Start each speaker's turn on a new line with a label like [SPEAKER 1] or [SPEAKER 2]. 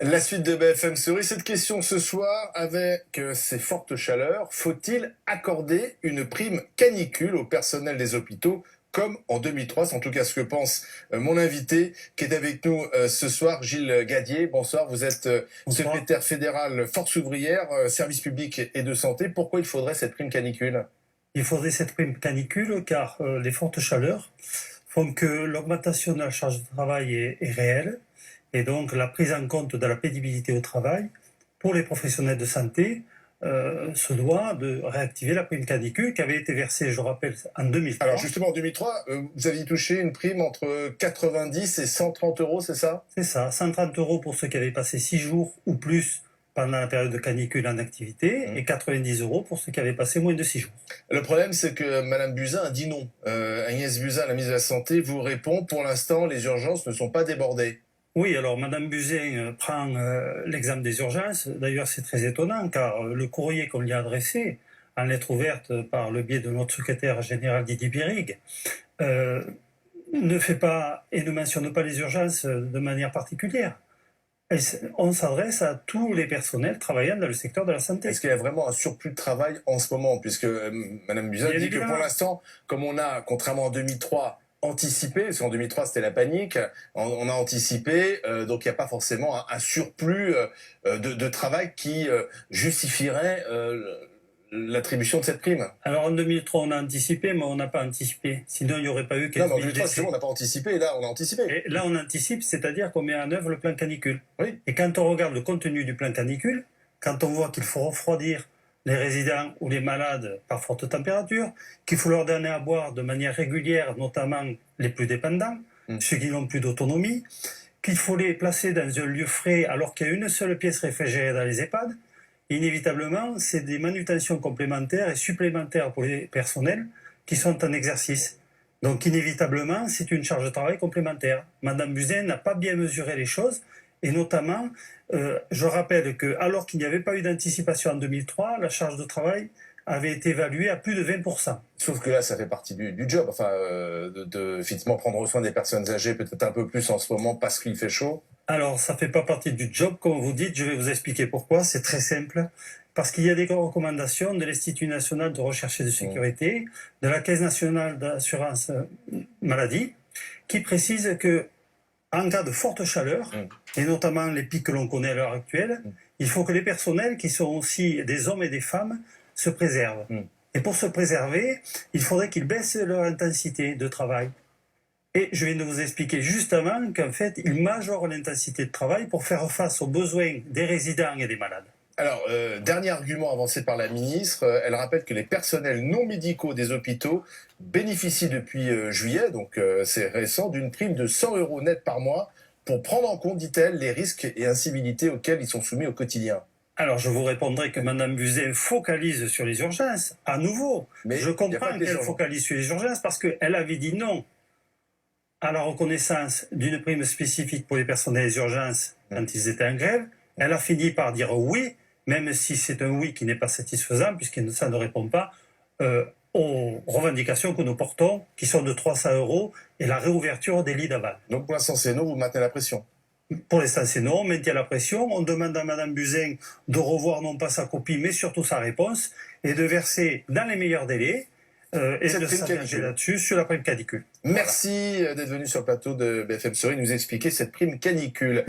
[SPEAKER 1] La suite de BFM Story, cette question ce soir, avec ces fortes chaleurs, faut-il accorder une prime canicule au personnel des hôpitaux comme en 2003? C'est en tout cas ce que pense mon invité qui est avec nous ce soir, Gilles Gadier. Bonsoir, vous êtes
[SPEAKER 2] Bonsoir.
[SPEAKER 1] secrétaire fédéral Force ouvrière, service public et de santé. Pourquoi il faudrait cette prime canicule?
[SPEAKER 2] Il faudrait cette prime canicule car les fortes chaleurs font que l'augmentation de la charge de travail est réelle et donc la prise en compte de la pénibilité au travail pour les professionnels de santé se doit de réactiver la prime canicule qui avait été versée, je rappelle, en 2003.
[SPEAKER 1] Alors justement, en 2003, vous aviez touché une prime entre 90 et 130 euros, c'est ça?
[SPEAKER 2] C'est ça, 130 euros pour ceux qui avaient passé 6 jours ou plus pendant la période de canicule en activité et 90 euros pour ceux qui avaient passé moins de 6 jours.
[SPEAKER 1] Le problème, c'est que Madame Buzyn a dit non. Agnès Buzyn, la ministre de la Santé, vous répond, pour l'instant, les urgences ne sont pas débordées.
[SPEAKER 2] Oui, alors Madame Buzyn prend l'exemple des urgences. D'ailleurs, c'est très étonnant car le courrier qu'on lui a adressé en lettre ouverte par le biais de notre secrétaire général Didier Birig ne fait pas et ne mentionne pas les urgences de manière particulière. Et on s'adresse à tous les personnels travaillant dans le secteur de la santé.
[SPEAKER 1] Est-ce qu'il y a vraiment un surplus de travail en ce moment? Puisque Madame Buzyn dit que pour l'instant, comme on a, contrairement en 2003, anticipé, parce qu'en 2003 c'était la panique, on a anticipé, donc il n'y a pas forcément un surplus de travail qui justifierait l'attribution de cette prime.
[SPEAKER 2] Alors en 2003 on a anticipé, mais on n'a pas anticipé. Sinon il n'y aurait pas eu 15 000
[SPEAKER 1] Non, mais en 2003 justement on n'a pas anticipé, et là on a anticipé.
[SPEAKER 2] Et là on anticipe, c'est-à-dire qu'on met en œuvre le plan canicule.
[SPEAKER 1] Oui.
[SPEAKER 2] Et quand on regarde le contenu du plan canicule, quand on voit qu'il faut refroidir les résidents ou les malades par forte température, qu'il faut leur donner à boire de manière régulière, notamment les plus dépendants, ceux qui n'ont plus d'autonomie, qu'il faut les placer dans un lieu frais alors qu'il y a une seule pièce réfrigérée dans les EHPAD, inévitablement, c'est des manutentions complémentaires et supplémentaires pour les personnels qui sont en exercice. Donc inévitablement, c'est une charge de travail complémentaire. Madame Buzyn n'a pas bien mesuré les choses, et notamment, je rappelle que alors qu'il n'y avait pas eu d'anticipation en 2003, la charge de travail avait été évaluée à plus de 20%.
[SPEAKER 1] Sauf que là, ça fait partie du job, enfin, effectivement, prendre soin des personnes âgées, peut-être un peu plus en ce moment parce qu'il fait chaud.
[SPEAKER 2] Alors, ça ne fait pas partie du job, comme vous dites, je vais vous expliquer pourquoi, c'est très simple. Parce qu'il y a des recommandations de l'Institut national de recherche et de sécurité, de la Caisse nationale d'assurance maladie, qui précisent que en cas de forte chaleur, et notamment les pics que l'on connaît à l'heure actuelle, il faut que les personnels, qui sont aussi des hommes et des femmes, se préservent. Et pour se préserver, il faudrait qu'ils baissent leur intensité de travail. Et je viens de vous expliquer justement qu'en fait, ils majorent l'intensité de travail pour faire face aux besoins des résidents et des malades.
[SPEAKER 1] Alors, dernier argument avancé par la ministre, elle rappelle que les personnels non médicaux des hôpitaux bénéficient depuis juillet, donc c'est récent, d'une prime de 100 euros net par mois pour prendre en compte, dit-elle, les risques et incivilités auxquels ils sont soumis au quotidien.
[SPEAKER 2] Alors, je vous répondrai que Mme Buzyn focalise sur les urgences, à nouveau. Mais je comprends qu'elle focalise sur les urgences parce qu'elle avait dit non à la reconnaissance d'une prime spécifique pour les personnels des urgences quand ils étaient en grève. Elle a fini par dire oui, même si c'est un oui qui n'est pas satisfaisant, puisque ça ne répond pas aux revendications que nous portons, qui sont de 300 euros et la réouverture des lits d'aval.
[SPEAKER 1] Donc pour l'instant c'est non, vous maintenez la pression?
[SPEAKER 2] Pour l'instant c'est non, on maintient la pression, on demande à Mme Buzyn de revoir non pas sa copie, mais surtout sa réponse, et de verser dans les meilleurs délais, et de s'engager là-dessus sur la prime canicule.
[SPEAKER 1] Merci d'être venu sur le plateau de BFM Story nous expliquer cette prime canicule.